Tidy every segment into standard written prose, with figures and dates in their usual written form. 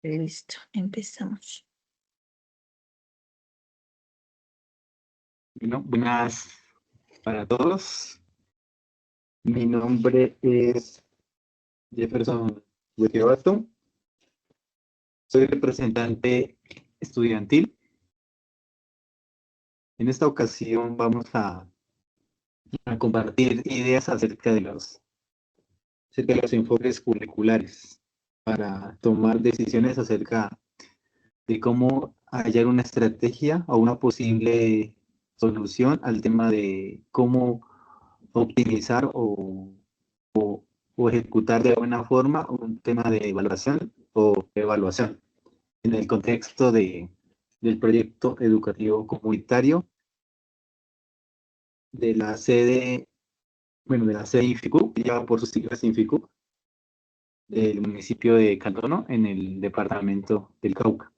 Listo, empezamos. Bueno, buenas para todos. Mi nombre es Jefferson Gutiérrez. Soy representante estudiantil. En esta ocasión vamos a compartir ideas acerca de los enfoques curriculares para tomar decisiones acerca de cómo hallar una estrategia o una posible solución al tema de cómo optimizar o ejecutar de buena forma un tema de evaluación o evaluación en el contexto del proyecto educativo comunitario de la sede, de la sede INFICU, que lleva por sus siglas INFICU, del municipio de Cantono, en el departamento del Cauca.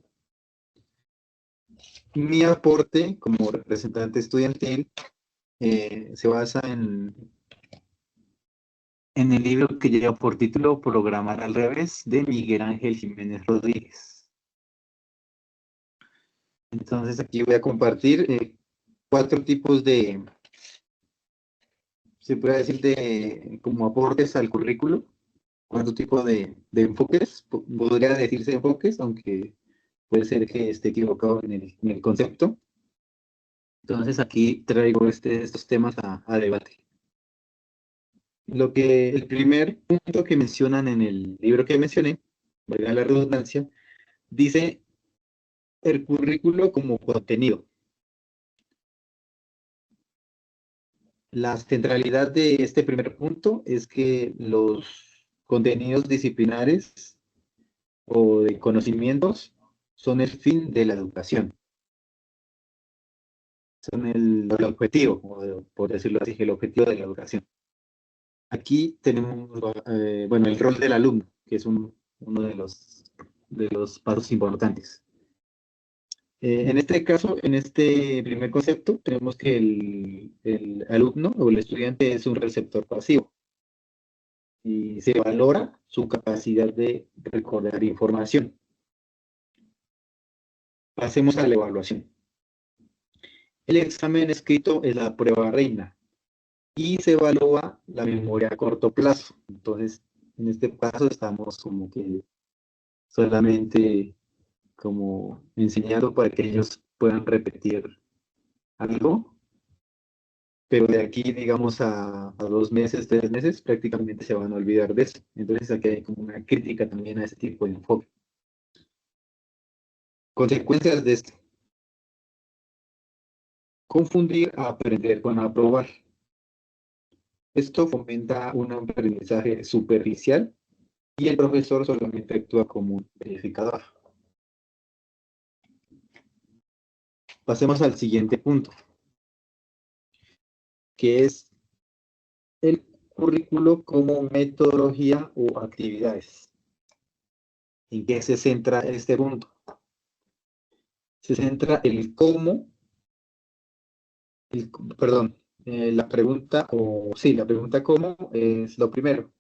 Mi aporte como representante estudiantil se basa en el libro que lleva por título Programar al revés, de Miguel Ángel Jiménez Rodríguez. Entonces aquí voy a compartir 4 tipos se puede decir, como aportes al currículo, 4 tipos de enfoques, podría decirse enfoques, aunque puede ser que esté equivocado en el concepto. Entonces aquí traigo estos temas a debate. El primer punto que mencionan en el libro que mencioné, valga la redundancia, dice el currículo como contenido. La centralidad de este primer punto es que los contenidos disciplinares o de conocimientos son el fin de la educación, son el objetivo, por decirlo así, el objetivo de la educación. Aquí tenemos, el rol del alumno, que es uno de los pasos importantes. En este caso, en este primer concepto, tenemos que el alumno o el estudiante es un receptor pasivo y se valora su capacidad de recordar información. Pasemos a la evaluación. El examen escrito es la prueba reina y se evalúa la memoria a corto plazo. Entonces, en este paso estamos como que solamente como enseñando para que ellos puedan repetir algo, pero de aquí, digamos, a 2 meses, 3 meses, prácticamente se van a olvidar de eso. Entonces, aquí hay como una crítica también a ese tipo de enfoque. Consecuencias de esto: confundir a aprender con aprobar. Esto fomenta un aprendizaje superficial y el profesor solamente actúa como un verificador. Pasemos al siguiente punto, que es el currículo como metodología o actividades. ¿En qué se centra este punto? Se centra el cómo, la pregunta cómo es lo primero.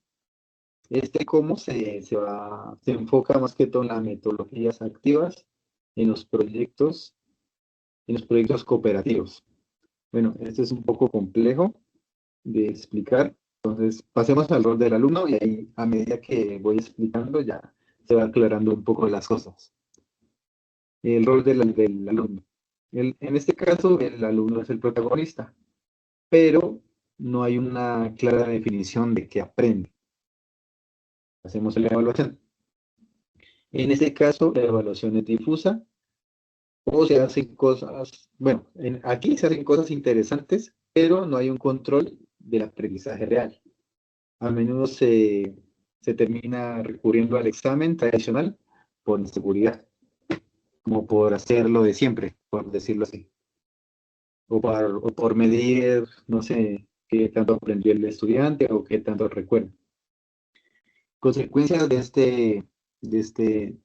Este cómo se enfoca más que todo en las metodologías activas, en los proyectos cooperativos. Bueno, esto es un poco complejo de explicar, entonces pasemos al rol del alumno y ahí a medida que voy explicando ya se va aclarando un poco las cosas. El rol del alumno. En este caso, el alumno es el protagonista, pero no hay una clara definición de qué aprende. Hacemos la evaluación. En este caso, la evaluación es difusa o se hacen cosas, aquí se hacen cosas interesantes, pero no hay un control del aprendizaje real. A menudo se termina recurriendo al examen tradicional por inseguridad, como por hacerlo de siempre, por decirlo así. O por medir, no sé, qué tanto aprendió el estudiante o qué tanto recuerda. Consecuencias de, este,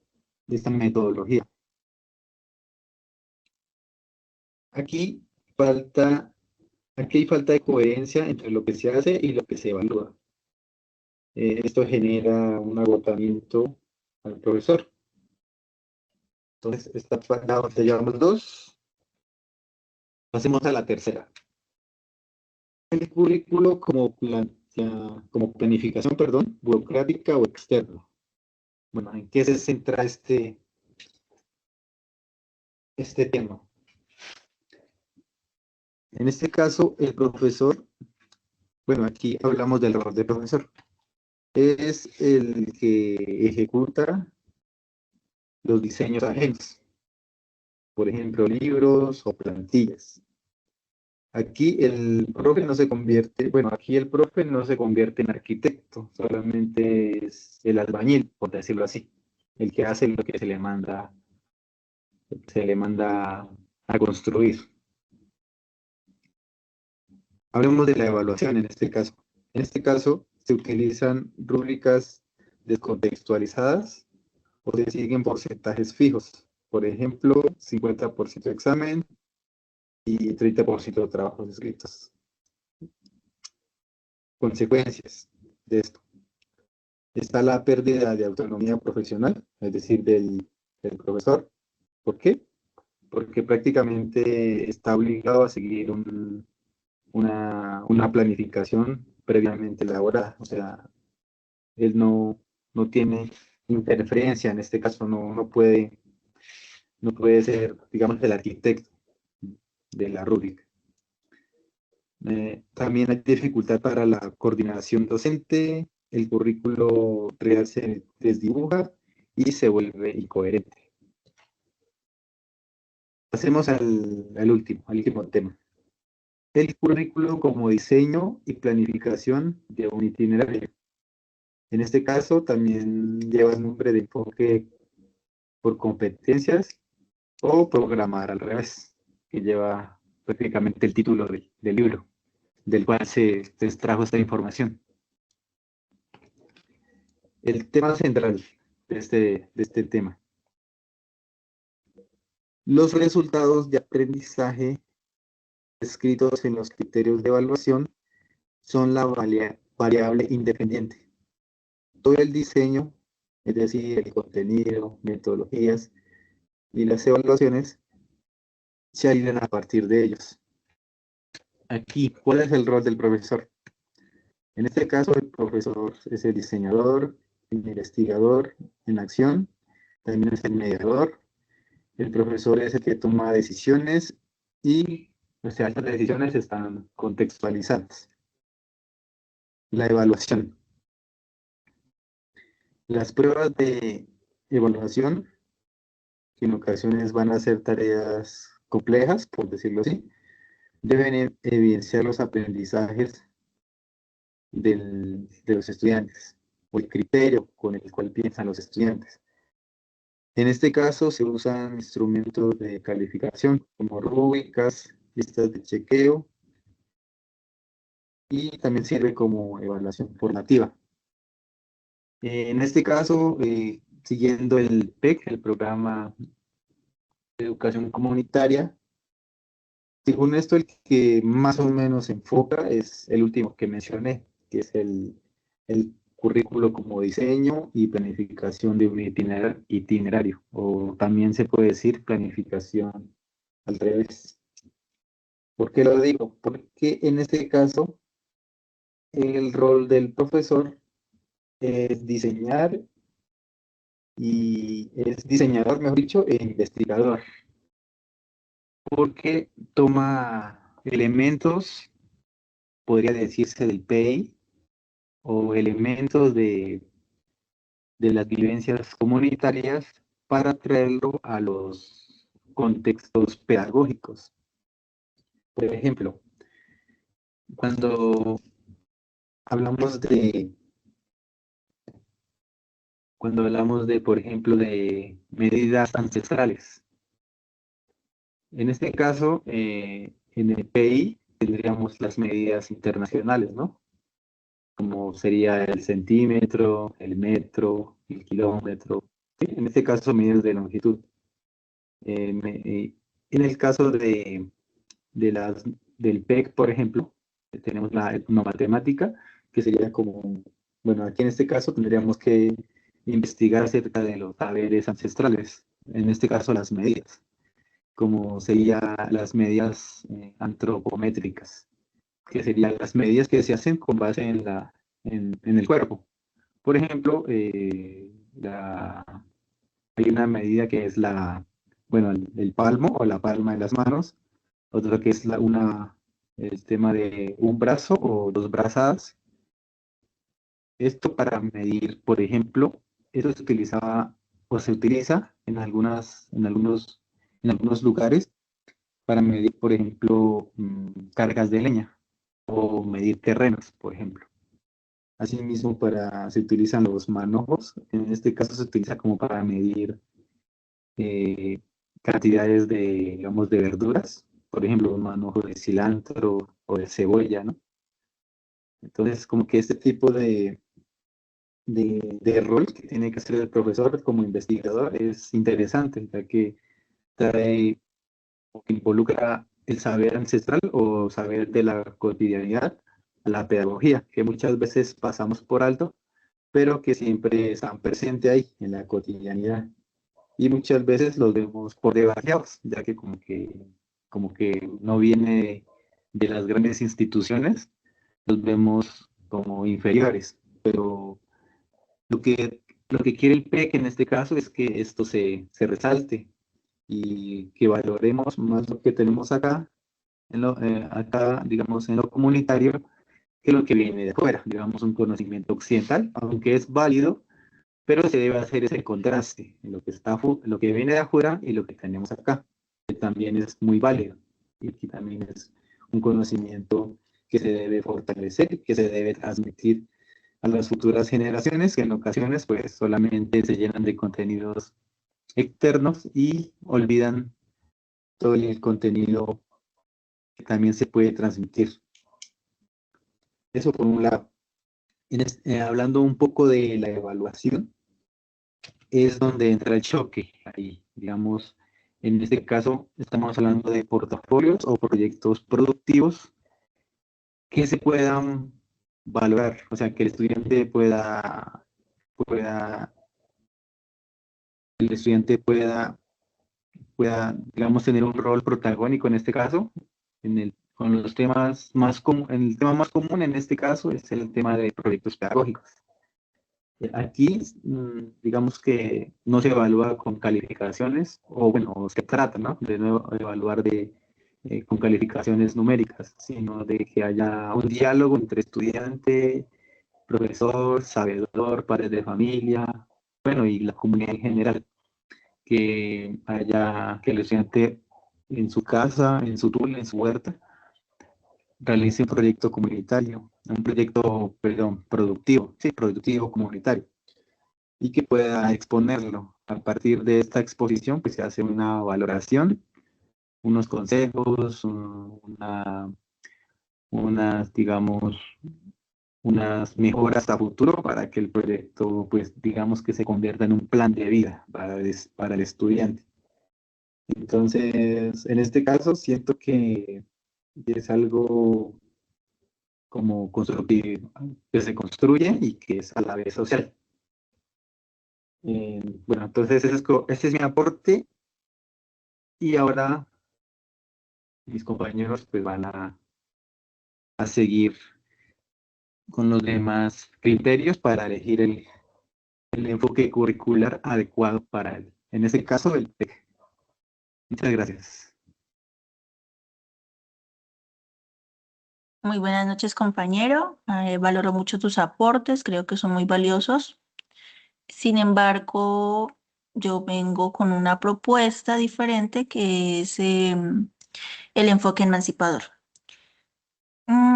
de esta metodología. Aquí falta, aquí hay falta de coherencia entre lo que se hace y lo que se evalúa. Esto genera un agotamiento al profesor. Entonces, ya llevamos dos. Pasemos a la tercera. El currículo como planificación, perdón, burocrática o externa. Bueno, ¿en qué se centra este tema? En este caso, el profesor, bueno, aquí hablamos del rol del profesor, es el que ejecuta los diseños ajenos, por ejemplo, libros o plantillas. Aquí el profe no se convierte, bueno, aquí el profe no se convierte en arquitecto, solamente es el albañil, por decirlo así, el que hace lo que se le manda a construir. Hablemos de la evaluación en este caso. En este caso, se utilizan rúbricas descontextualizadas o se siguen porcentajes fijos. Por ejemplo, 50% de examen y 30% de trabajos escritos. Consecuencias de esto. Está la pérdida de autonomía profesional, es decir, del profesor. ¿Por qué? Porque prácticamente está obligado a seguir una planificación previamente elaborada. O sea, él no tiene interferencia, en este caso no puede ser, digamos, el arquitecto de la rúbrica. También hay dificultad para la coordinación docente, el currículo real se desdibuja y se vuelve incoherente. Pasemos al último tema. El currículo como diseño y planificación de un itinerario. En este caso también lleva el nombre de enfoque por competencias o programar al revés, que lleva prácticamente el título del libro, del cual se extrajo esta información. El tema central de este tema. Los resultados de aprendizaje escritos en los criterios de evaluación son la variable independiente. Todo el diseño, es decir, el contenido, metodologías y las evaluaciones, se alinean a partir de ellos. Aquí, ¿cuál es el rol del profesor? En este caso, el profesor es el diseñador, el investigador en acción, también es el mediador. El profesor es el que toma decisiones y, o sea, estas decisiones están contextualizadas. La evaluación. Las pruebas de evaluación, que en ocasiones van a ser tareas complejas, por decirlo así, deben evidenciar los aprendizajes de los estudiantes o el criterio con el cual piensan los estudiantes. En este caso se usan instrumentos de calificación como rúbricas, listas de chequeo y también sirve como evaluación formativa. En este caso, siguiendo el PEC, el Programa de Educación Comunitaria, según esto el que más o menos se enfoca es el último que mencioné, que es el currículo como diseño y planificación de un itinerario, o también se puede decir planificación al revés. ¿Por qué lo digo? Porque en este caso el rol del profesor es diseñar y es diseñador, mejor dicho, e investigador, porque toma elementos, podría decirse, del PEI o elementos de las vivencias comunitarias para traerlo a los contextos pedagógicos. Por ejemplo, cuando hablamos por ejemplo, de medidas ancestrales. En este caso, en el PI tendríamos las medidas internacionales, ¿no? Como sería el centímetro, el metro, el kilómetro. ¿Sí? En este caso, medidas de longitud. En el caso del PEC, por ejemplo, tenemos una matemática que sería como, bueno, aquí en este caso tendríamos que investigar acerca de los saberes ancestrales, en este caso las medidas, como serían las medidas antropométricas, que serían las medidas que se hacen con base en el cuerpo. Por ejemplo, hay una medida que es bueno, el palmo o la palma de las manos, otra que es el tema de un brazo o dos brazadas. Esto para medir, por ejemplo, eso se utilizaba o se utiliza en algunos lugares para medir, por ejemplo, cargas de leña o medir terrenos, por ejemplo. Asimismo, se utilizan los manojos. En este caso se utiliza como para medir eh, cantidades digamos, de verduras. Por ejemplo, un manojo de cilantro o de cebolla, ¿no? Entonces, como que este tipo de rol que tiene que hacer el profesor como investigador es interesante, ya que trae o que involucra el saber ancestral o saber de la cotidianidad a la pedagogía, que muchas veces pasamos por alto, pero que siempre están presentes ahí en la cotidianidad. Y muchas veces los vemos por debajeados, ya que como que no viene de las grandes instituciones, los vemos como inferiores, pero lo lo que quiere el PEC en este caso es que esto se resalte y que valoremos más lo que tenemos acá, acá, digamos, en lo comunitario, que lo que viene de afuera, digamos, un conocimiento occidental, aunque es válido, pero se debe hacer ese contraste en lo que viene de afuera y lo que tenemos acá, que también es muy válido y que también es un conocimiento que se debe fortalecer, que se debe transmitir a las futuras generaciones, que en ocasiones pues solamente se llenan de contenidos externos y olvidan todo el contenido que también se puede transmitir. Eso por un lado. Hablando un poco de la evaluación, es donde entra el choque. Ahí, digamos, en este caso estamos hablando de portafolios o proyectos productivos que se puedan valorar, o sea, que pueda, el estudiante pueda, digamos, tener un rol protagónico en este caso, con los temas el tema más común en este caso es el tema de proyectos pedagógicos. Aquí, digamos que no se evalúa con calificaciones, o bueno, se trata, ¿no? De no evaluar con calificaciones numéricas, sino de que haya un diálogo entre estudiante, profesor, sabedor, padres de familia, bueno, y la comunidad en general, que el estudiante en su casa, en su tula, en su huerta, realice un proyecto comunitario, un proyecto, perdón, productivo, sí, productivo comunitario, y que pueda exponerlo. A partir de esta exposición, pues se hace una valoración, unos consejos, digamos, unas mejoras a futuro para que el proyecto, pues digamos que se convierta en un plan de vida para el estudiante. Entonces, en este caso, siento que es algo como constructivo, que se construye y que es a la vez social. Bueno, entonces ese es mi aporte y ahora mis compañeros pues van a seguir con los demás criterios para elegir el enfoque curricular adecuado para él. En este caso, el PEC. Muchas gracias. Muy buenas noches, compañero. Valoro mucho tus aportes, creo que son muy valiosos. Sin embargo, yo vengo con una propuesta diferente que es el enfoque emancipador.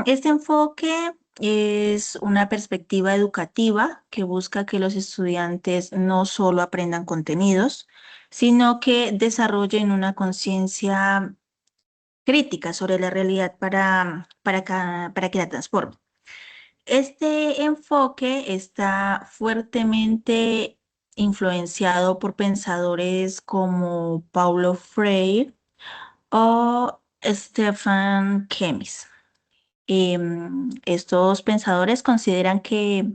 Este enfoque es una perspectiva educativa que busca que los estudiantes no solo aprendan contenidos, sino que desarrollen una conciencia crítica sobre la realidad para que la transforme. Este enfoque está fuertemente influenciado por pensadores como Paulo Freire o Stefan Kemis. Estos pensadores consideran que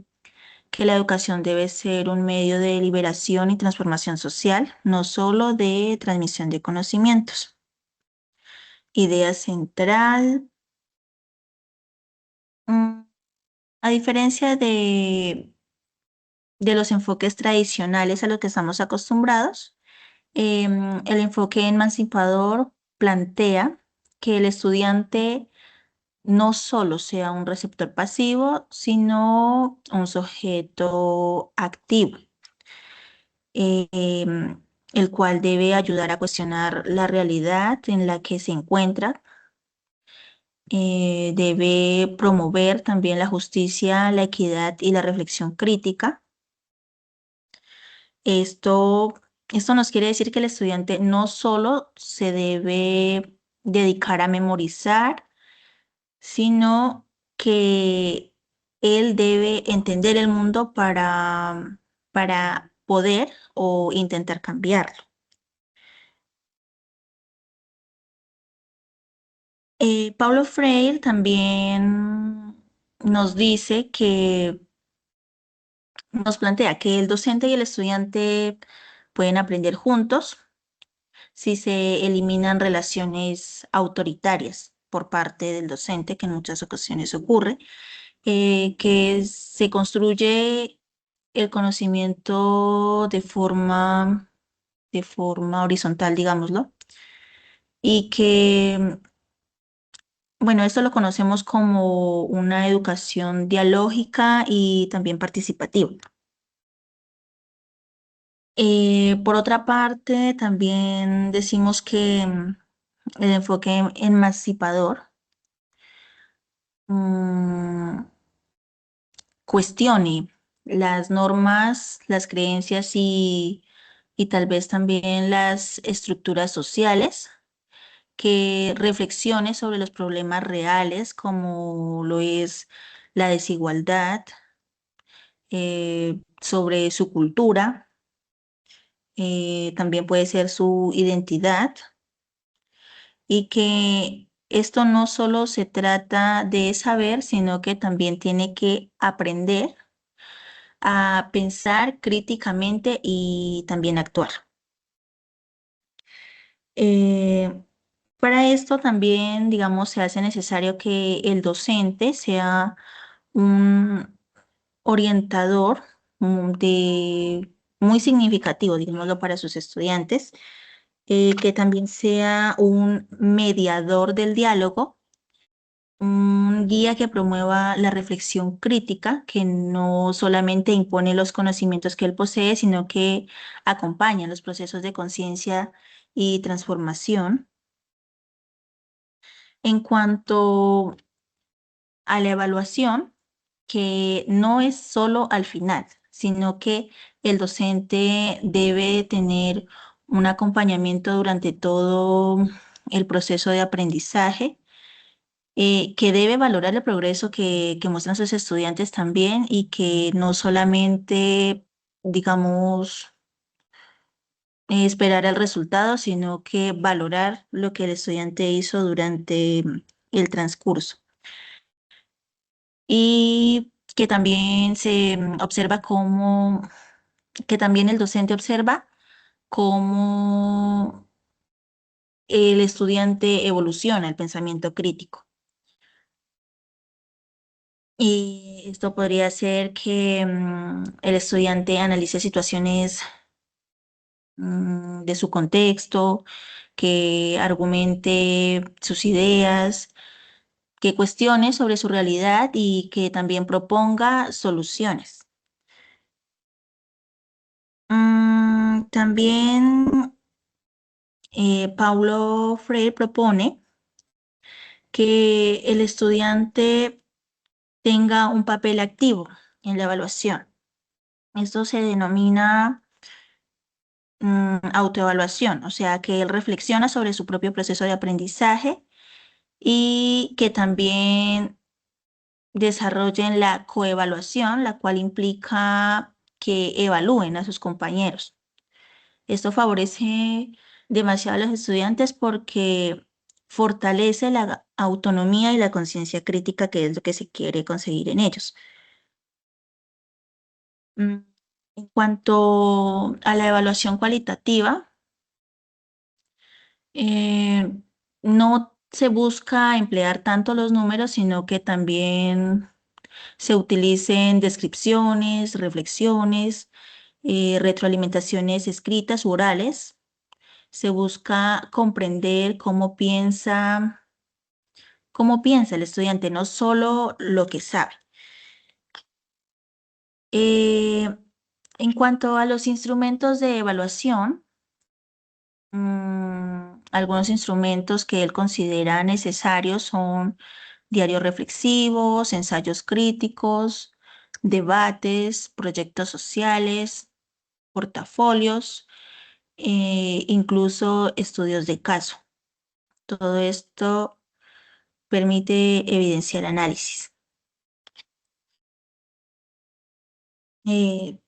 que la educación debe ser un medio de liberación y transformación social, no solo de transmisión de conocimientos. Idea central. mm, a diferencia de los enfoques tradicionales a los que estamos acostumbrados, el enfoque emancipador plantea que el estudiante no solo sea un receptor pasivo, sino un sujeto activo, el cual debe ayudar a cuestionar la realidad en la que se encuentra. Debe promover también la justicia, la equidad y la reflexión crítica. Esto, esto nos quiere decir que el estudiante no solo se debe dedicar a memorizar, sino que él debe entender el mundo para poder o intentar cambiarlo. Paulo Freire también nos dice que nos plantea que el docente y el estudiante pueden aprender juntos si se eliminan relaciones autoritarias por parte del docente, que en muchas ocasiones ocurre, que se construye el conocimiento de forma horizontal, digámoslo, y que, bueno, esto lo conocemos como una educación dialógica y también participativa. Por otra parte, también decimos que el enfoque emancipador mm, cuestione las normas, las creencias y tal vez también las estructuras sociales, que reflexione sobre los problemas reales como lo es la desigualdad, sobre su cultura, también puede ser su identidad, y que esto no solo se trata de saber, sino que también tiene que aprender a pensar críticamente y también actuar. Eh, para esto también, digamos, se hace necesario que el docente sea un orientador muy significativo, digámoslo, para sus estudiantes, que también sea un mediador del diálogo, un guía que promueva la reflexión crítica, que no solamente impone los conocimientos que él posee, sino que acompaña los procesos de conciencia y transformación. En cuanto a la evaluación, que no es solo al final, sino que el docente debe tener un acompañamiento durante todo el proceso de aprendizaje, que debe valorar el progreso que muestran sus estudiantes también y que no solamente, digamos, esperar el resultado, sino que valorar lo que el estudiante hizo durante el transcurso. Y que también se observa cómo, que también el docente observa cómo el estudiante evoluciona el pensamiento crítico. Y esto podría ser que el estudiante analice situaciones de su contexto, que argumente sus ideas, que cuestione sobre su realidad y que también proponga soluciones. También Paulo Freire propone que el estudiante tenga un papel activo en la evaluación. Esto se denomina autoevaluación, o sea, que él reflexiona sobre su propio proceso de aprendizaje y que también desarrollen la coevaluación, la cual implica que evalúen a sus compañeros. Esto favorece demasiado a los estudiantes porque fortalece la autonomía y la conciencia crítica, que es lo que se quiere conseguir en ellos. Mm, En cuanto a la evaluación cualitativa, eh, no se busca emplear tanto los números, sino que también se utilicen descripciones, reflexiones, retroalimentaciones escritas u orales. Se busca comprender cómo piensa el estudiante, no solo lo que sabe. Eh, en cuanto a los instrumentos de evaluación, algunos instrumentos que él considera necesarios son diarios reflexivos, ensayos críticos, debates, proyectos sociales, portafolios, incluso estudios de caso. Todo esto permite evidenciar análisis. Eh,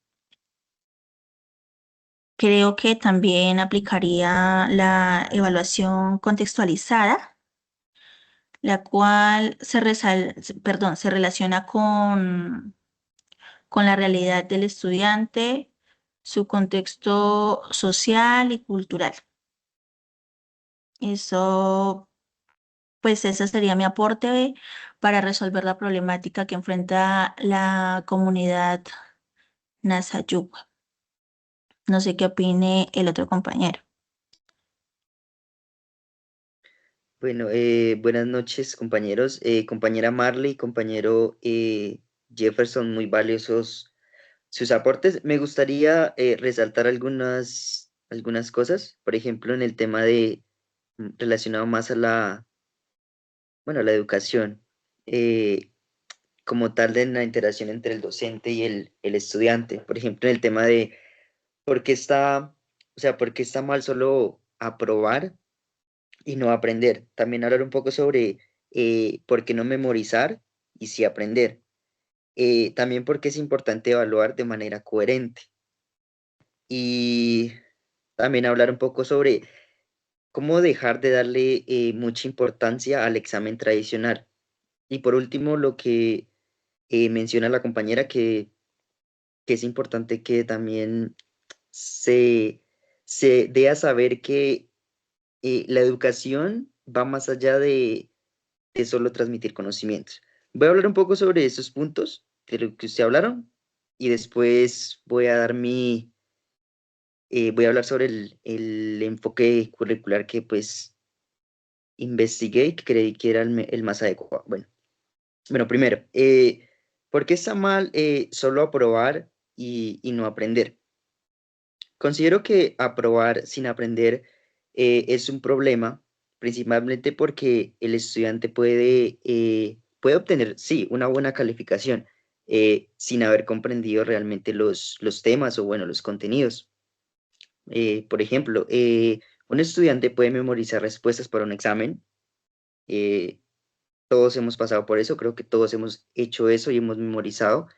Creo que también aplicaría la evaluación contextualizada, la cual se relaciona con la realidad del estudiante, su contexto social y cultural. Eso, pues ese sería mi aporte para resolver la problemática que enfrenta la comunidad Nasayupa. No sé qué opine el otro compañero. Bueno, buenas noches, compañeros. Compañera Marley, compañero Jefferson, muy valiosos sus aportes. Me gustaría resaltar algunas cosas, por ejemplo, en el tema de relacionado más a bueno, a la educación, eh, como tal de la interacción entre el docente y el estudiante. Por ejemplo, en el tema de por qué o sea, por qué está mal solo aprobar y no aprender. También hablar un poco sobre por qué no memorizar y sí aprender. También por qué es importante evaluar de manera coherente. Y también hablar un poco sobre cómo dejar de darle mucha importancia al examen tradicional. Y por último, lo que menciona la compañera, que es importante que también se, se dé a saber que la educación va más allá de solo transmitir conocimientos. Voy a hablar un poco sobre esos puntos de lo que usted hablaron y después voy a dar voy a hablar sobre el enfoque curricular que pues investigué y que creí que era el más adecuado. Bueno, primero, ¿por qué está mal solo aprobar y no aprender? Considero que aprobar sin aprender es un problema, principalmente porque el estudiante puede obtener, sí, una buena calificación sin haber comprendido realmente los temas o, bueno, los contenidos. Por ejemplo, un estudiante puede memorizar respuestas para un examen. eh, Todos hemos pasado por eso, creo que todos hemos hecho eso y hemos memorizado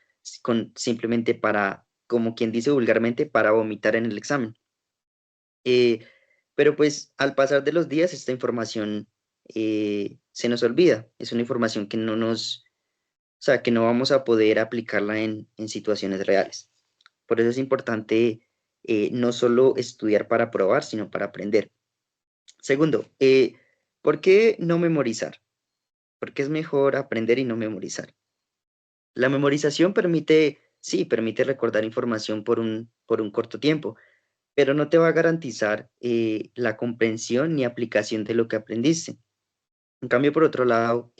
simplemente para, como quien dice vulgarmente, para vomitar en el examen. Eh, pero pues al pasar de los días esta información se nos olvida. Es una información que o sea, que no vamos a poder aplicarla en situaciones reales. Por eso es importante no solo estudiar para probar, sino para aprender. Segundo, ¿por qué no memorizar? Porque es mejor aprender y no memorizar. La memorización permite, sí, permite recordar información por un corto tiempo, pero no te va a garantizar la comprensión ni aplicación de lo que aprendiste. En cambio, por otro lado,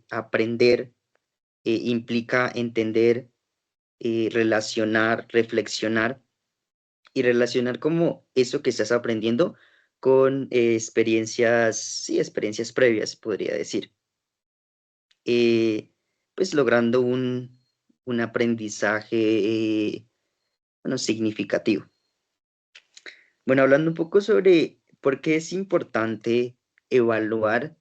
aprender implica entender, relacionar, reflexionar y relacionar como eso que estás aprendiendo con experiencias, sí, experiencias previas, podría decir. Pues logrando un aprendizaje, bueno, significativo. Bueno, hablando un poco sobre por qué es importante evaluar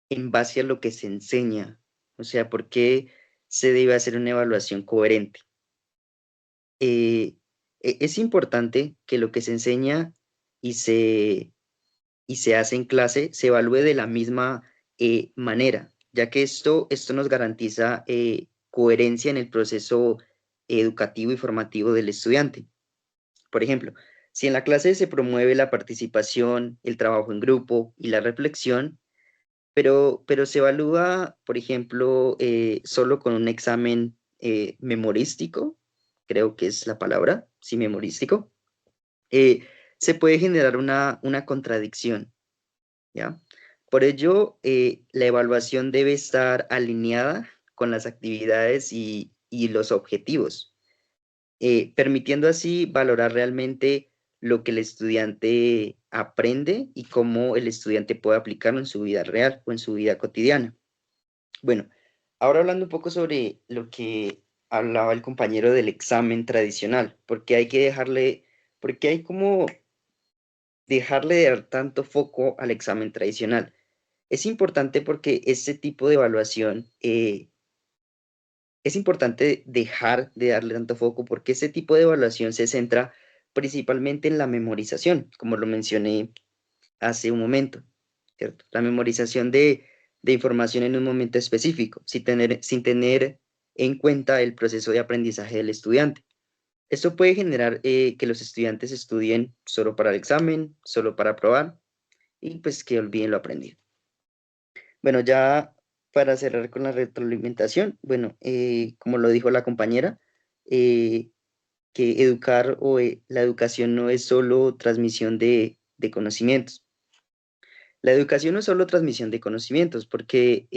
en base a lo que se enseña, o sea, por qué se debe hacer una evaluación coherente. Eh, es importante que lo que se enseña y y se hace en clase se evalúe de la misma manera, ya que esto nos garantiza coherencia en el proceso educativo y formativo del estudiante. Por ejemplo, si en la clase se promueve la participación, el trabajo en grupo y la reflexión, pero se evalúa, por ejemplo, solo con un examen memorístico, creo que es la palabra, sí, memorístico, eh, se puede generar una contradicción, ¿ya? Por ello, la evaluación debe estar alineada con las actividades y los objetivos, permitiendo así valorar realmente lo que el estudiante aprende y cómo el estudiante puede aplicarlo en su vida real o en su vida cotidiana. Bueno, ahora hablando un poco sobre lo que hablaba el compañero del examen tradicional, porque hay que dejarle, porque hay como dejarle de dar tanto foco al examen tradicional. Es importante porque este tipo de evaluación, es importante dejar de darle tanto foco porque este tipo de evaluación se centra principalmente en la memorización, como lo mencioné hace un momento, ¿cierto? La memorización de información en un momento específico, sin tener en cuenta el proceso de aprendizaje del estudiante. Esto puede generar que los estudiantes estudien solo para el examen, solo para probar y pues que olviden lo aprendido. Bueno, ya para cerrar con la retroalimentación, bueno, como lo dijo la compañera, eh, que educar la educación no es solo transmisión de conocimientos. La educación no es solo transmisión de conocimientos, porque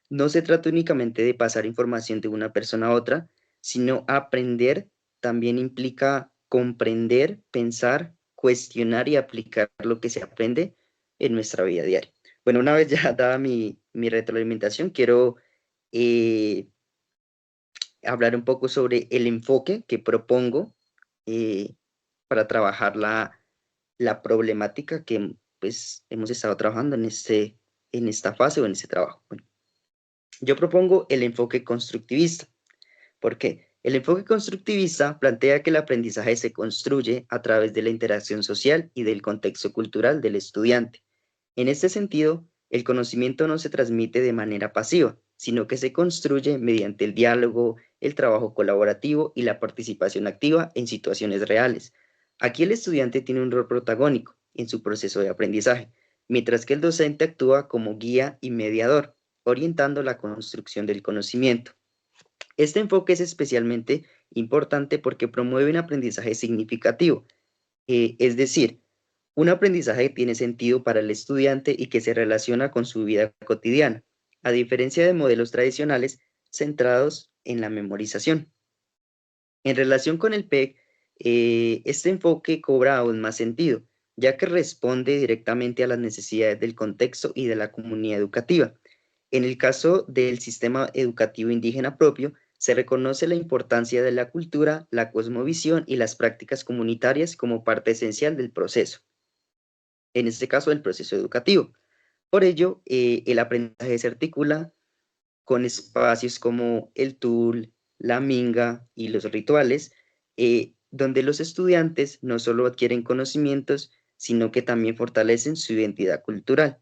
no se trata únicamente de pasar información de una persona a otra, sino aprender también implica comprender, pensar, cuestionar y aplicar lo que se aprende en nuestra vida diaria. Bueno, una vez ya dada mi retroalimentación, quiero eh, hablar un poco sobre el enfoque que propongo eh, para trabajar la problemática que pues hemos estado trabajando en esta fase o en este trabajo. Bueno, yo propongo el enfoque constructivista. ¿Por qué? El enfoque constructivista plantea que el aprendizaje se construye a través de la interacción social y del contexto cultural del estudiante. En este sentido, el conocimiento no se transmite de manera pasiva, sino que se construye mediante el diálogo, el trabajo colaborativo y la participación activa en situaciones reales. Aquí el estudiante tiene un rol protagónico en su proceso de aprendizaje, mientras que el docente actúa como guía y mediador, orientando la construcción del conocimiento. Este enfoque es especialmente importante porque promueve un aprendizaje significativo, es decir, un aprendizaje que tiene sentido para el estudiante y que se relaciona con su vida cotidiana, a diferencia de modelos tradicionales centrados en la memorización. En relación con el PEC, este enfoque cobra aún más sentido, ya que responde directamente a las necesidades del contexto y de la comunidad educativa. En el caso del sistema educativo indígena propio, se reconoce la importancia de la cultura, la cosmovisión y las prácticas comunitarias como parte esencial del proceso, en este caso del proceso educativo. Por ello, el aprendizaje se articula con espacios como el TUL, la Minga y los rituales, donde los estudiantes no solo adquieren conocimientos, sino que también fortalecen su identidad cultural.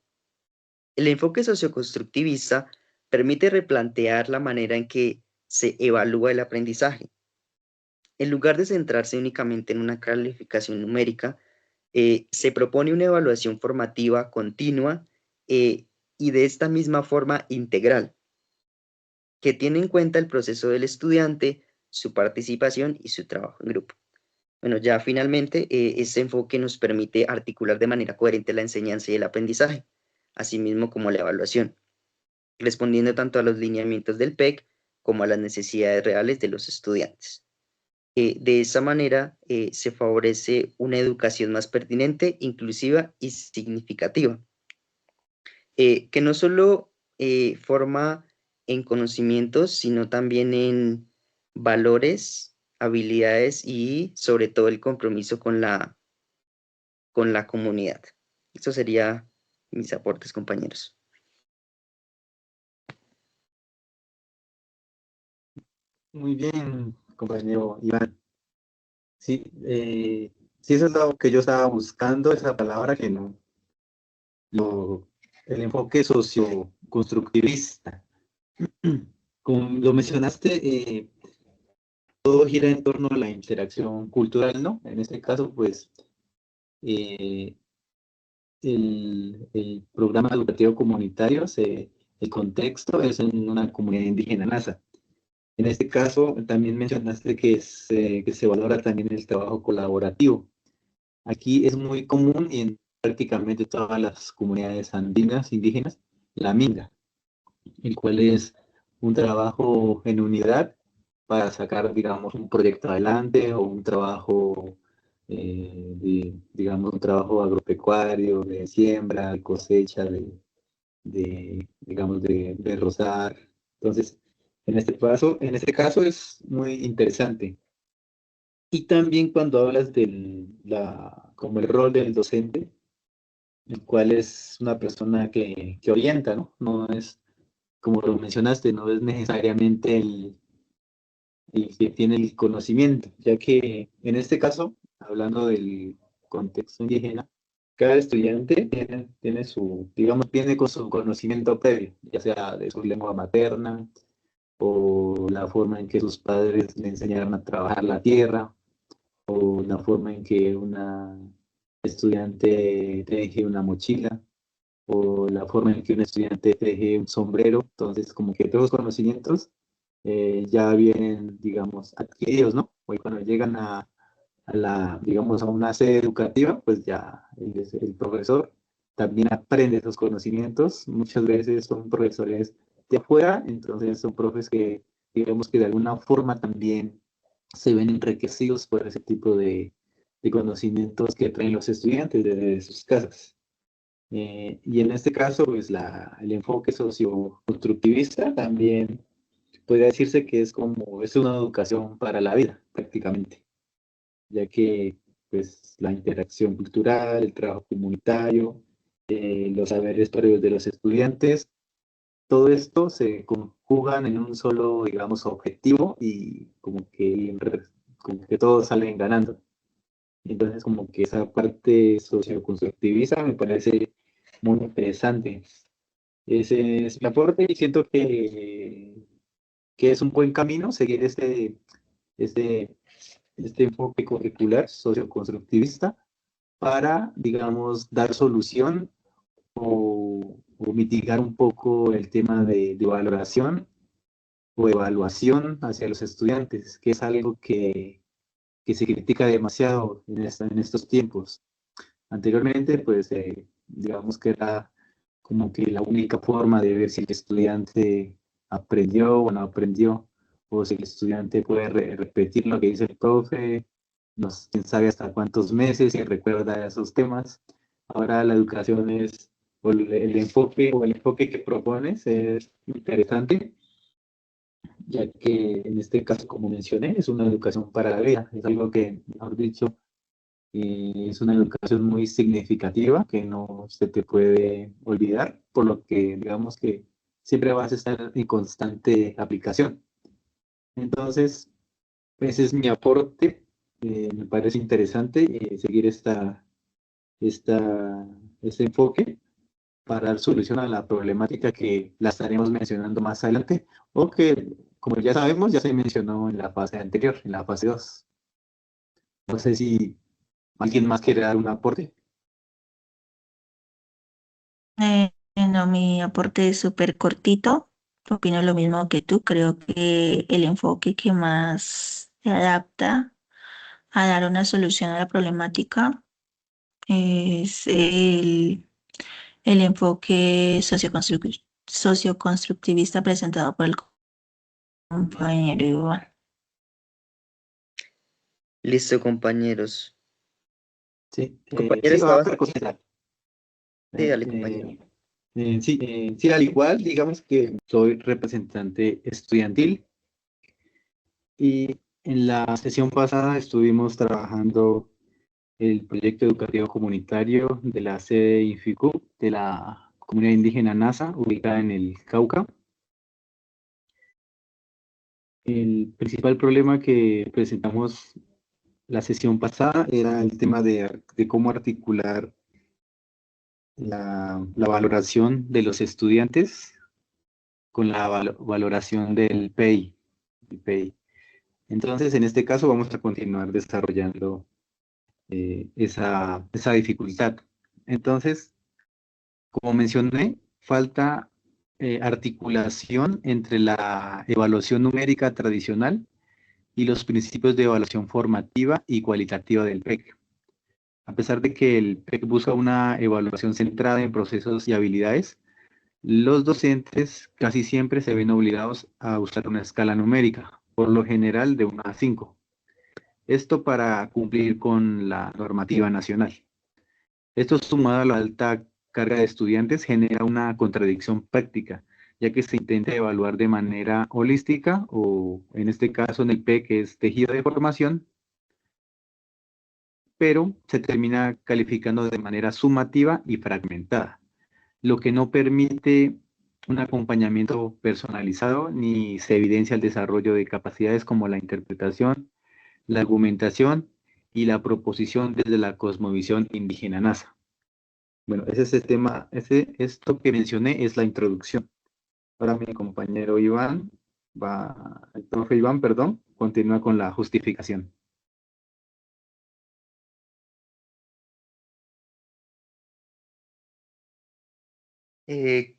El enfoque socioconstructivista permite replantear la manera en que se evalúa el aprendizaje. En lugar de centrarse únicamente en una calificación numérica, se propone una evaluación formativa continua y de esta misma forma integral, que tiene en cuenta el proceso del estudiante, su participación y su trabajo en grupo. Bueno, ya finalmente, este enfoque nos permite articular de manera coherente la enseñanza y el aprendizaje, asimismo como la evaluación, respondiendo tanto a los lineamientos del PEC como a las necesidades reales de los estudiantes. De esa manera, se favorece una educación más pertinente, inclusiva y significativa, que no solo forma en conocimientos, sino también en valores, habilidades y sobre todo el compromiso con la comunidad. Esto sería mis aportes, compañeros. Muy bien, compañero Iván. Sí, sí, eso es lo que yo estaba buscando, esa palabra que no, el enfoque socioconstructivista. Como lo mencionaste, todo gira en torno a la interacción cultural, ¿no? En este caso, pues, eh, el programa educativo comunitario, el contexto es en una comunidad indígena NASA. En este caso, también mencionaste que se valora también el trabajo colaborativo. Aquí es muy común y en prácticamente todas las comunidades andinas, indígenas, la minga, el cual es un trabajo en unidad para sacar, digamos, un proyecto adelante o un trabajo, digamos, un trabajo agropecuario, de siembra, de cosecha, digamos, de rozar. Entonces, en este caso es muy interesante. Y también cuando hablas como el rol del docente, el cual es una persona que orienta, ¿no? No es, como lo mencionaste, no es necesariamente el que tiene el conocimiento, ya que en este caso, hablando del contexto indígena, cada estudiante tiene su, digamos, viene con su conocimiento previo, ya sea de su lengua materna o la forma en que sus padres le enseñaron a trabajar la tierra o la forma en que una estudiante teje una mochila o la forma en que un estudiante teje un sombrero. Entonces, como que todos los conocimientos ya vienen, digamos, adquiridos, ¿no? Hoy cuando llegan digamos, a una sede educativa, pues ya el profesor también aprende esos conocimientos. Muchas veces son profesores de afuera, entonces son profes que, digamos que de alguna forma también se ven enriquecidos por ese tipo de conocimientos que traen los estudiantes desde sus casas. Y en este caso, pues el enfoque socioconstructivista también podría decirse que es una educación para la vida, prácticamente, ya que pues la interacción cultural, el trabajo comunitario, los saberes previos de los estudiantes, todo esto se conjugan en un solo, digamos, objetivo y como que todos salen ganando. Entonces, como que esa parte socioconstructivista me parece muy interesante. Ese es mi aporte y siento que es un buen camino seguir este, este enfoque curricular socioconstructivista para, digamos, dar solución o mitigar un poco el tema de valoración o evaluación hacia los estudiantes, que es algo que se critica demasiado en estos tiempos. Anteriormente, pues, digamos que era como que la única forma de ver si el estudiante aprendió o no aprendió, o si el estudiante puede repetir lo que dice el profe, no sé, quién sabe hasta cuántos meses y recuerda esos temas. Ahora la educación o el enfoque que propones es interesante, ya que en este caso, como mencioné, es una educación para la vida, es algo que, mejor dicho, es una educación muy significativa que no se te puede olvidar, por lo que digamos que siempre vas a estar en constante aplicación. Entonces, ese es mi aporte. Me parece interesante seguir esta, este enfoque para dar solución a la problemática que la estaremos mencionando más adelante, o que, como ya sabemos, ya se mencionó en la fase anterior, en la fase 2. No sé si alguien más quiere dar un aporte. No, mi aporte es súper cortito. Opino lo mismo que tú. Creo que el enfoque que más se adapta a dar una solución a la problemática es el enfoque socioconstructivista presentado por el compañero Iván. Listo, compañeros. Sí, Compañero, sí, estabas. otra cosita. Sí, Eh, dale, compañero. eh, sí, al igual, digamos que soy representante estudiantil y en la sesión pasada estuvimos trabajando el proyecto educativo comunitario de la sede INFICU de la comunidad indígena NASA, ubicada en el Cauca. El principal problema que presentamos la sesión pasada era el tema de cómo articular la valoración de los estudiantes con la valoración del PEI. el PEI. Entonces, en este caso vamos a continuar desarrollando esa dificultad. Entonces, como mencioné, falta articulación entre la evaluación numérica tradicional y los principios de evaluación formativa y cualitativa del PEC. A pesar de que el PEC busca una evaluación centrada en procesos y habilidades, los docentes casi siempre se ven obligados a usar una escala numérica, por lo general de 1 a 5. Esto para cumplir con la normativa nacional. Esto sumado a la alta carga de estudiantes genera una contradicción práctica, ya que se intenta evaluar de manera holística o en este caso en el P que es tejido de formación, pero se termina calificando de manera sumativa y fragmentada, lo que no permite un acompañamiento personalizado ni se evidencia el desarrollo de capacidades como la interpretación, la argumentación y la proposición desde la cosmovisión indígena NASA. Bueno, ese es el tema, esto que mencioné es la introducción. Ahora mi compañero Iván el profe Iván, perdón, continúa con la justificación.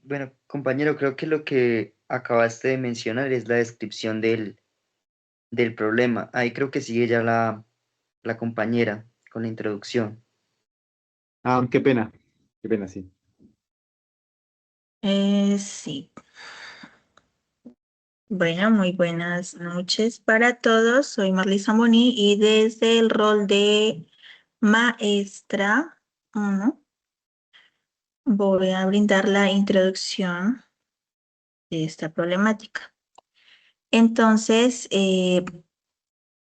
Bueno, compañero, creo que lo que acabaste de mencionar es la descripción del problema. Ahí creo que sigue ya la compañera con la introducción. Ah, qué pena, sí. Sí. Bueno, muy buenas noches para todos. Soy Marley Zamboni y desde el rol de maestra 1 voy a brindar la introducción de esta problemática. Entonces,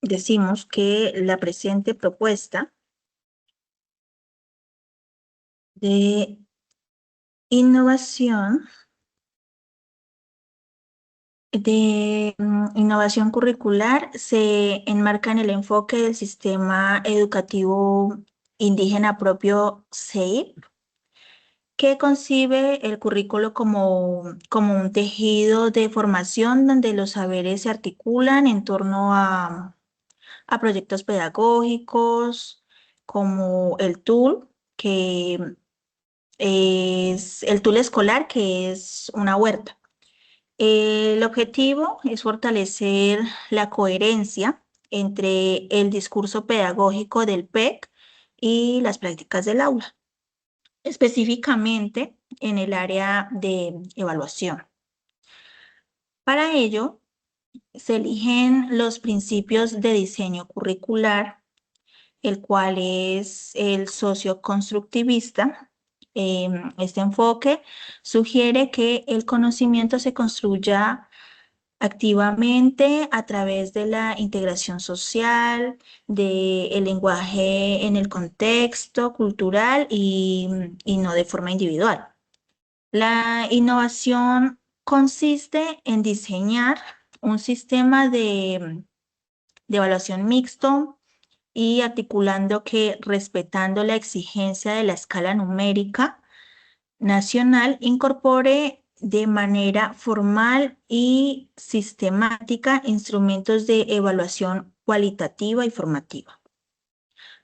decimos que la presente propuesta de innovación innovación curricular se enmarca en el enfoque del sistema educativo indígena propio SEIP, que concibe el currículo como un tejido de formación donde los saberes se articulan en torno a proyectos pedagógicos, como el TOOL, que es el TOOL escolar, que es una huerta. El objetivo es fortalecer la coherencia entre el discurso pedagógico del PEC y las prácticas del aula, específicamente en el área de evaluación. Para ello, se eligen los principios de diseño curricular, el cual es el socioconstructivista. Este enfoque sugiere que el conocimiento se construya activamente a través de la integración social, del lenguaje en el contexto cultural y no de forma individual. La innovación consiste en diseñar un sistema de evaluación mixto y articulando que respetando la exigencia de la escala numérica nacional incorpore de manera formal y sistemática instrumentos de evaluación cualitativa y formativa,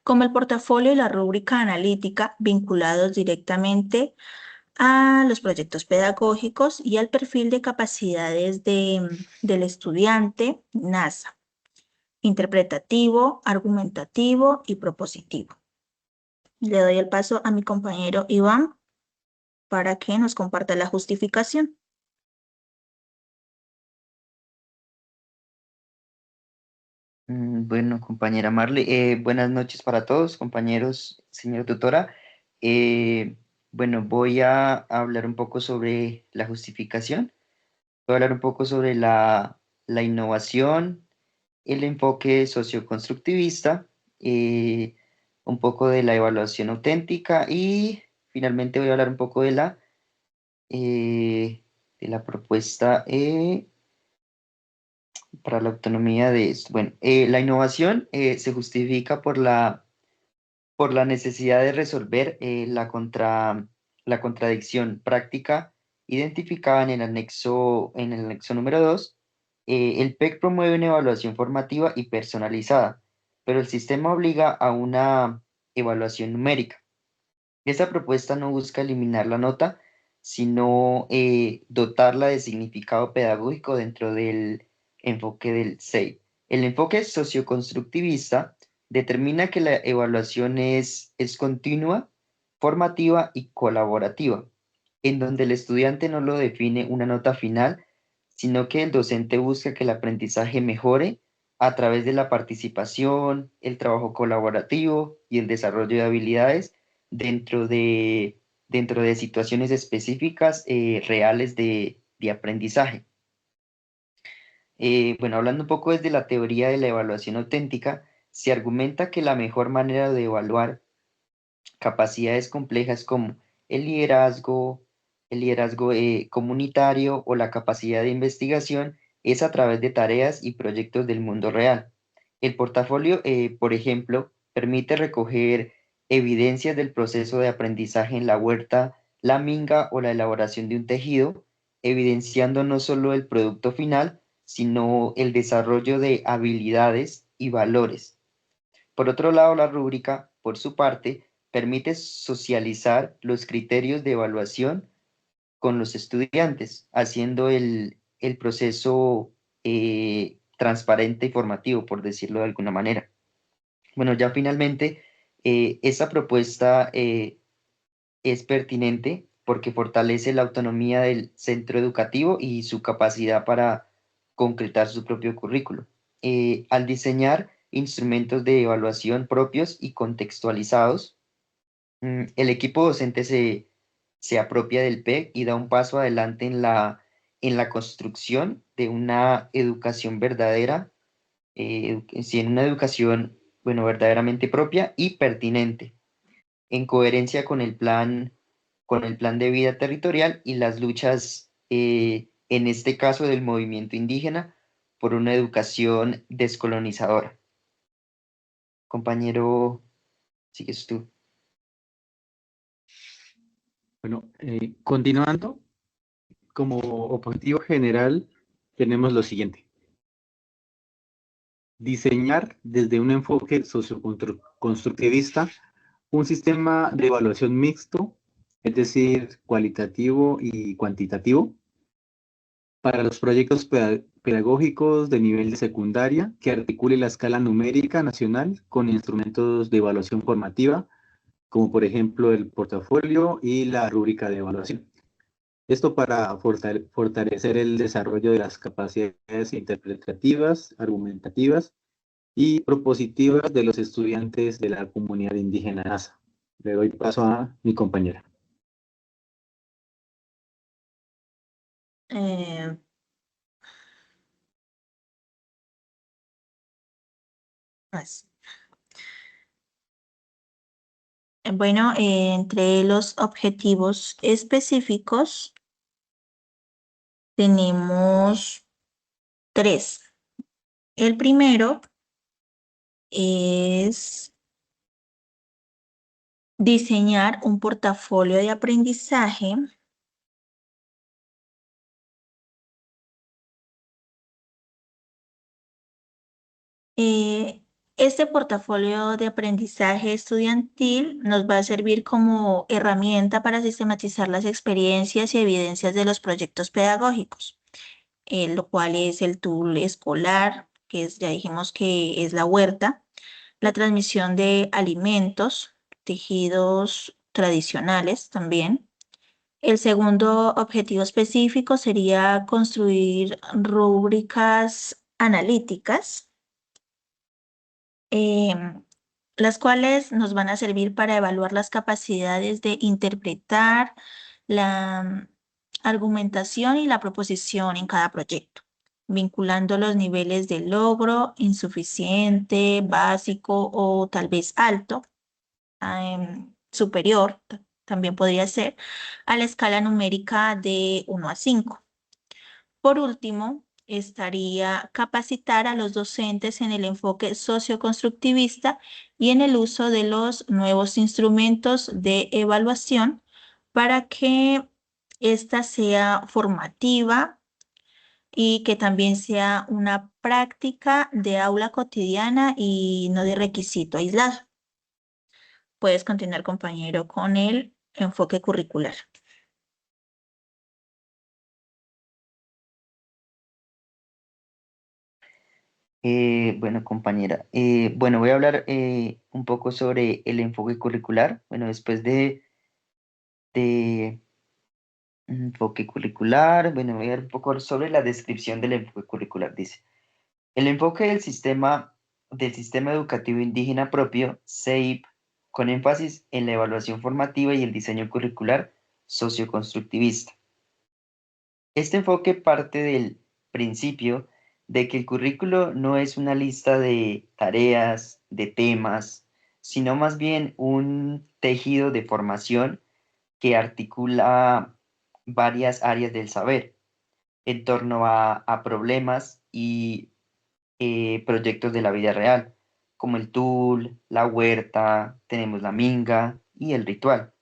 como el portafolio y la rúbrica analítica vinculados directamente a los proyectos pedagógicos y al perfil de capacidades del estudiante NASA, interpretativo, argumentativo y propositivo. Le doy el paso a mi compañero Iván para que nos comparta la justificación. Bueno, compañera Marley, buenas noches para todos, compañeros, señora tutora. Bueno, voy a hablar un poco sobre la justificación. Voy a hablar un poco sobre la innovación, el enfoque socioconstructivista, un poco de la evaluación auténtica y finalmente voy a hablar un poco de la propuesta para la autonomía de esto. Bueno, la innovación se justifica por la necesidad de resolver la contradicción práctica identificada en el anexo número 2, El PEC promueve una evaluación formativa y personalizada, pero el sistema obliga a una evaluación numérica. Esta propuesta no busca eliminar la nota, sino dotarla de significado pedagógico dentro del enfoque del SEI. El enfoque socioconstructivista determina que la evaluación es continua, formativa y colaborativa, en donde el estudiante no lo define una nota final, sino que el docente busca que el aprendizaje mejore a través de la participación, el trabajo colaborativo y el desarrollo de habilidades dentro de situaciones específicas reales de aprendizaje. Bueno, hablando un poco desde la teoría de la evaluación auténtica, se argumenta que la mejor manera de evaluar capacidades complejas como el liderazgo comunitario o la capacidad de investigación es a través de tareas y proyectos del mundo real. El portafolio, por ejemplo, permite recoger evidencias del proceso de aprendizaje en la huerta, la minga o la elaboración de un tejido, evidenciando no solo el producto final, sino el desarrollo de habilidades y valores. Por otro lado, la rúbrica, por su parte, permite socializar los criterios de evaluación con los estudiantes, haciendo el proceso transparente y formativo, por decirlo de alguna manera. Bueno, ya finalmente, esta propuesta es pertinente porque fortalece la autonomía del centro educativo y su capacidad para concretar su propio currículo. Al diseñar instrumentos de evaluación propios y contextualizados, el equipo docente se apropia del PEC y da un paso adelante en la construcción de una educación verdadera, sí, en una educación, bueno, verdaderamente propia y pertinente, en coherencia con el plan de vida territorial y las luchas, en este caso del movimiento indígena, por una educación descolonizadora. Compañero, sigues tú. Bueno, continuando, como objetivo general tenemos lo siguiente. Diseñar desde un enfoque socioconstructivista un sistema de evaluación mixto, es decir, cualitativo y cuantitativo, para los proyectos pedagógicos de nivel de secundaria que articule la escala numérica nacional con instrumentos de evaluación formativa, como por ejemplo el portafolio y la rúbrica de evaluación. Esto para fortalecer el desarrollo de las capacidades interpretativas, argumentativas y propositivas de los estudiantes de la comunidad indígena NASA. Le doy paso a mi compañera. Eh, pues, bueno, entre los objetivos específicos tenemos 3. El primero es diseñar un portafolio de aprendizaje este portafolio de aprendizaje estudiantil nos va a servir como herramienta para sistematizar las experiencias y evidencias de los proyectos pedagógicos, lo cual es el tool escolar, que ya dijimos que es la huerta, la transmisión de alimentos, tejidos tradicionales también. El segundo objetivo específico sería construir rúbricas analíticas, las cuales nos van a servir para evaluar las capacidades de interpretar la argumentación y la proposición en cada proyecto, vinculando los niveles de logro, insuficiente, básico o tal vez alto, superior, también podría ser, a la escala numérica de 1 a 5. Por último, estaría capacitar a los docentes en el enfoque socioconstructivista y en el uso de los nuevos instrumentos de evaluación para que ésta sea formativa, y que también sea una práctica de aula cotidiana y no de requisito aislado. Puedes continuar, compañero, con el enfoque curricular. Bueno, compañera, bueno, voy a hablar un poco sobre el enfoque curricular. Bueno, después de enfoque curricular, bueno, voy a hablar un poco sobre la descripción del enfoque curricular. Dice, el enfoque del sistema educativo indígena propio, SEIP, con énfasis en la evaluación formativa y el diseño curricular socioconstructivista. Este enfoque parte del principio de que el currículo no es una lista de tareas, de temas, sino más bien un tejido de formación que articula varias áreas del saber en torno a problemas y proyectos de la vida real, como el tul, la huerta, tenemos la minga y el ritual.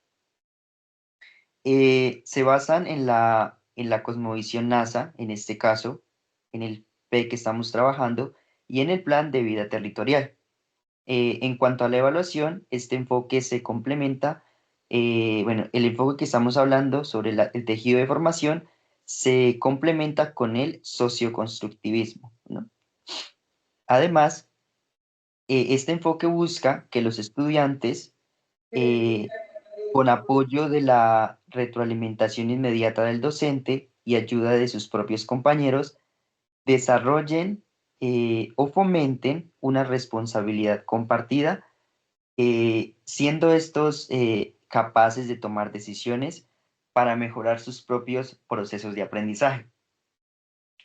Se basan en la cosmovisión NASA, en este caso, en el P que estamos trabajando, y en el plan de vida territorial. En cuanto a la evaluación, este enfoque se complementa, bueno, el enfoque que estamos hablando sobre el tejido de formación se complementa con el socioconstructivismo, ¿no? Además, este enfoque busca que los estudiantes, con apoyo de la retroalimentación inmediata del docente y ayuda de sus propios compañeros, desarrollen o fomenten una responsabilidad compartida, siendo estos capaces de tomar decisiones para mejorar sus propios procesos de aprendizaje,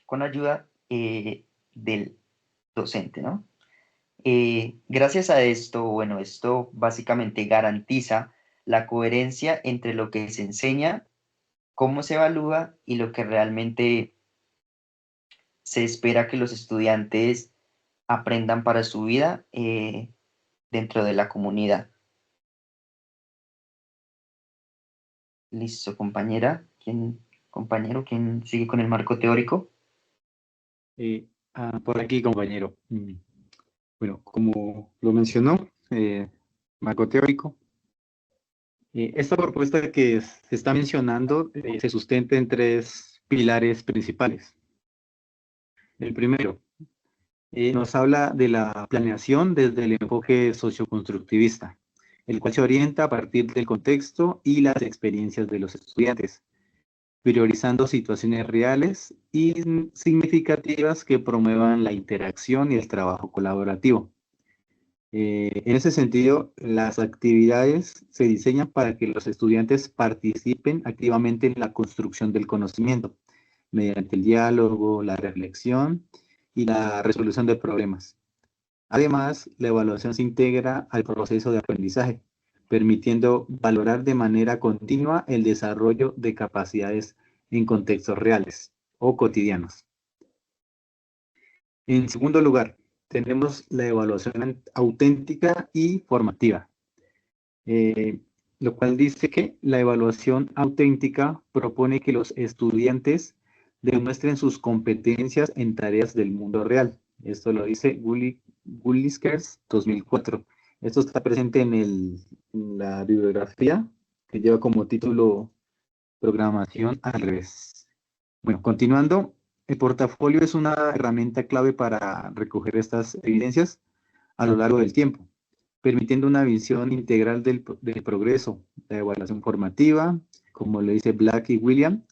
con ayuda del docente, ¿no? Gracias a esto, bueno, esto básicamente garantiza la coherencia entre lo que se enseña, cómo se evalúa y lo que realmente se espera que los estudiantes aprendan para su vida dentro de la comunidad. Listo, compañera. Compañero, ¿quién sigue con el marco teórico? Por aquí, compañero. Bueno, como lo mencionó, marco teórico, esta propuesta que se está mencionando se sustenta en tres pilares principales. El primero, nos habla de la planeación desde el enfoque socioconstructivista, el cual se orienta a partir del contexto y las experiencias de los estudiantes, priorizando situaciones reales y significativas que promuevan la interacción y el trabajo colaborativo. En ese sentido, las actividades se diseñan para que los estudiantes participen activamente en la construcción del conocimiento, mediante el diálogo, la reflexión y la resolución de problemas. Además, la evaluación se integra al proceso de aprendizaje, permitiendo valorar de manera continua el desarrollo de capacidades en contextos reales o cotidianos. En segundo lugar, tenemos la evaluación auténtica y formativa, lo cual dice que la evaluación auténtica propone que los estudiantes demuestren sus competencias en tareas del mundo real. Esto lo dice Gulliskers 2004. Esto está presente en la bibliografía que lleva como título Programación al revés. Bueno, continuando, el portafolio es una herramienta clave para recoger estas evidencias a lo largo del tiempo, permitiendo una visión integral del progreso, la evaluación formativa, como le dice Black y William.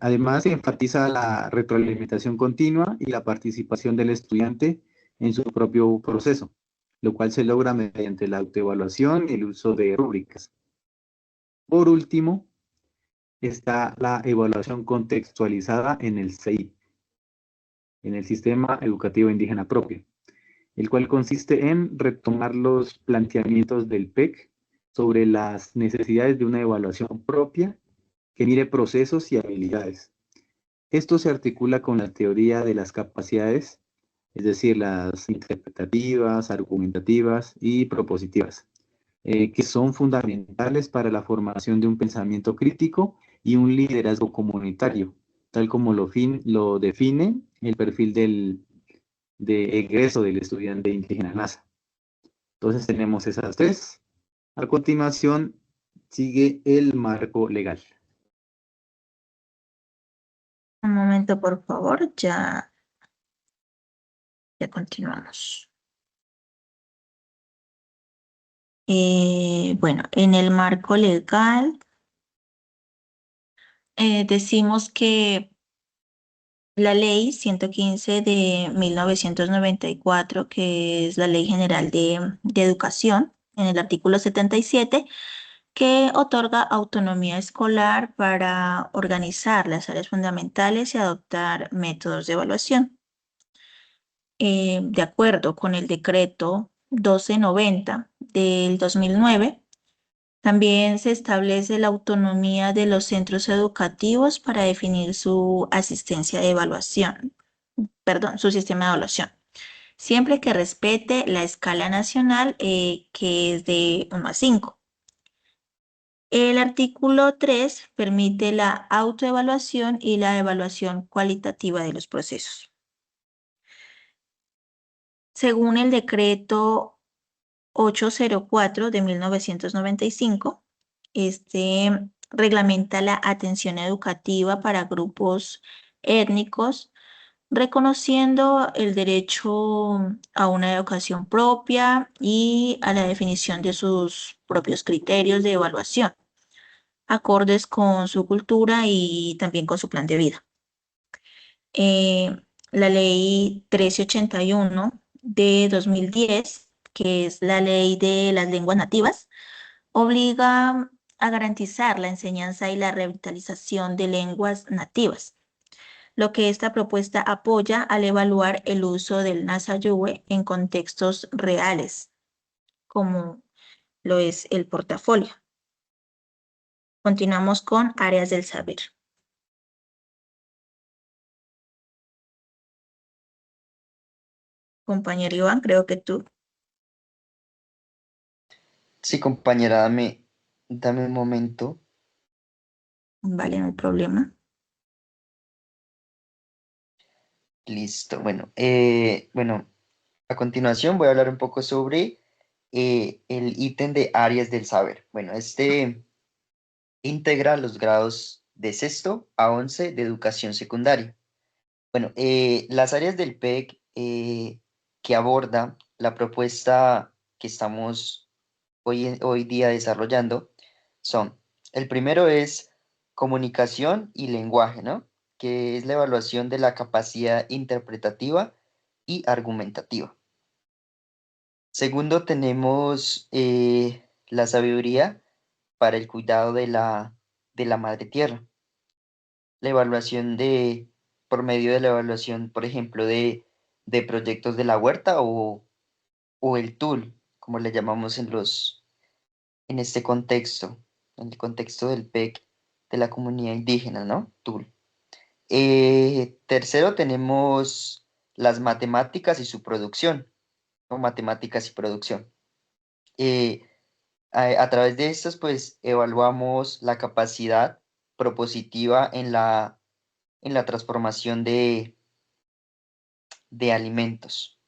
Además, enfatiza la retroalimentación continua y la participación del estudiante en su propio proceso, lo cual se logra mediante la autoevaluación y el uso de rúbricas. Por último, está la evaluación contextualizada en el SEIP, en el Sistema Educativo Indígena Propio, el cual consiste en retomar los planteamientos del PEC sobre las necesidades de una evaluación propia que mire procesos y habilidades. Esto se articula con la teoría de las capacidades, es decir, las interpretativas, argumentativas y propositivas, que son fundamentales para la formación de un pensamiento crítico y un liderazgo comunitario, tal como lo define el perfil de egreso del estudiante indígena NASA. Entonces tenemos esas tres. A continuación sigue el marco legal. Un momento, por favor, ya continuamos. Bueno, en el marco legal decimos que la ley 115 de 1994, que es la Ley General de Educación, en el artículo 77, que otorga autonomía escolar para organizar las áreas fundamentales y adoptar métodos de evaluación. De acuerdo con el decreto 1290 del 2009, también se establece la autonomía de los centros educativos para definir su asistencia de evaluación, perdón, su sistema de evaluación, siempre que respete la escala nacional que es de 1 a 5. El artículo 3 permite la autoevaluación y la evaluación cualitativa de los procesos. Según el decreto 804 de 1995, este reglamenta la atención educativa para grupos étnicos, reconociendo el derecho a una educación propia y a la definición de sus propios criterios de evaluación, acordes con su cultura y también con su plan de vida. La ley 1381 de 2010, que es la ley de las lenguas nativas, obliga a garantizar la enseñanza y la revitalización de lenguas nativas, lo que esta propuesta apoya al evaluar el uso del Nasa-Yue en contextos reales, como lo es el portafolio. Continuamos con áreas del saber. Compañero Iván, creo que tú. Sí, compañera, dame un momento. Vale, no hay problema. Listo. Bueno, a continuación voy a hablar un poco sobre el ítem de áreas del saber. Bueno, este integra los grados de sexto a 11 de educación secundaria. Bueno, las áreas del PEC que aborda la propuesta que estamos hoy día desarrollando son, el primero es comunicación y lenguaje, ¿no? Que es la evaluación de la capacidad interpretativa y argumentativa. Segundo, tenemos la sabiduría para el cuidado de la madre tierra. La evaluación por medio de la evaluación, por ejemplo, de proyectos de la huerta o el tool, como le llamamos en este contexto, en el contexto del PEC de la comunidad indígena, ¿no? Tool. Tercero, tenemos las matemáticas y su producción, ¿no? Matemáticas y producción. Eh, a través de estas, pues, evaluamos la capacidad propositiva en la transformación de alimentos.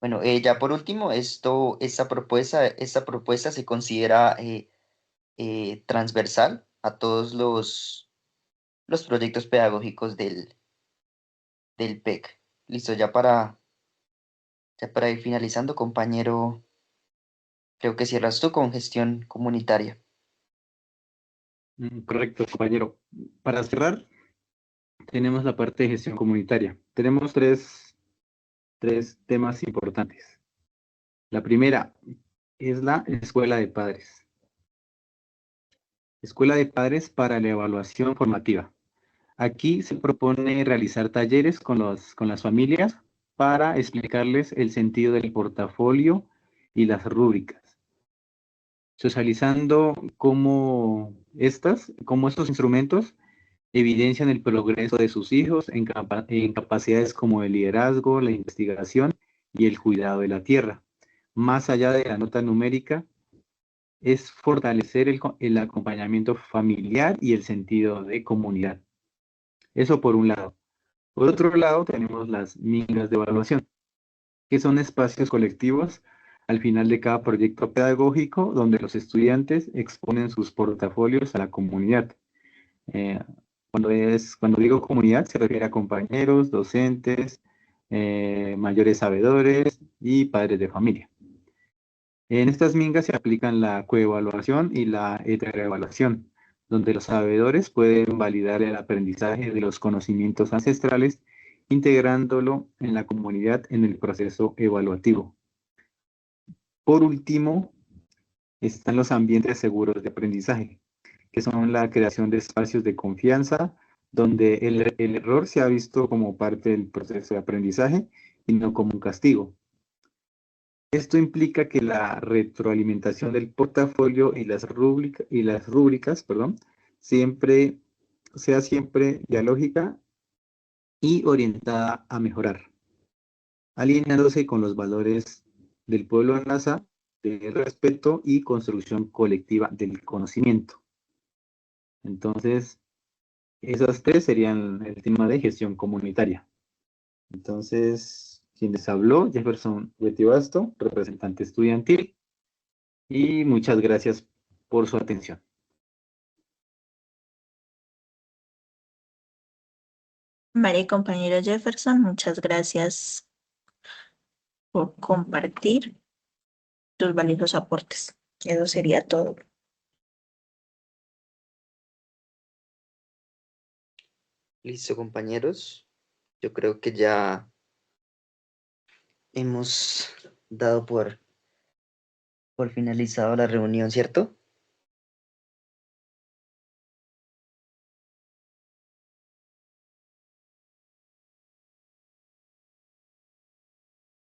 Bueno, ya por último, esta propuesta se considera transversal a todos los proyectos pedagógicos del PEC. Listo, ya para ir finalizando, compañero, creo que cierras tú con gestión comunitaria. Correcto, compañero. Para cerrar, tenemos la parte de gestión comunitaria. Tenemos tres temas importantes. La primera es la escuela de padres. Escuela de padres para la evaluación formativa. Aquí se propone realizar talleres con las familias para explicarles el sentido del portafolio y las rúbricas, socializando cómo estos instrumentos evidencian el progreso de sus hijos en capacidades como el liderazgo, la investigación y el cuidado de la tierra. Más allá de la nota numérica, es fortalecer el acompañamiento familiar y el sentido de comunidad. Eso por un lado. Por otro lado, tenemos las mingas de evaluación, que son espacios colectivos al final de cada proyecto pedagógico donde los estudiantes exponen sus portafolios a la comunidad. Eh, cuando digo comunidad, se refiere a compañeros, docentes, mayores sabedores y padres de familia. En estas mingas se aplican la coevaluación y la heteroevaluación, donde los sabedores pueden validar el aprendizaje de los conocimientos ancestrales, integrándolo en la comunidad en el proceso evaluativo. Por último, están los ambientes seguros de aprendizaje, que son la creación de espacios de confianza, donde el error se ha visto como parte del proceso de aprendizaje y no como un castigo. Esto implica que la retroalimentación del portafolio y las rúbricas, perdón, sea siempre dialógica y orientada a mejorar, alineándose con los valores del pueblo NASA, de respeto y construcción colectiva del conocimiento. Entonces, esas tres serían el tema de gestión comunitaria. Entonces, quien les habló, Jefferson Betibasto, representante estudiantil, y muchas gracias por su atención. Vale, compañero Jefferson, muchas gracias por compartir tus valiosos aportes. Eso sería todo. Listo, compañeros. Yo creo que ya hemos dado por finalizado la reunión, ¿cierto?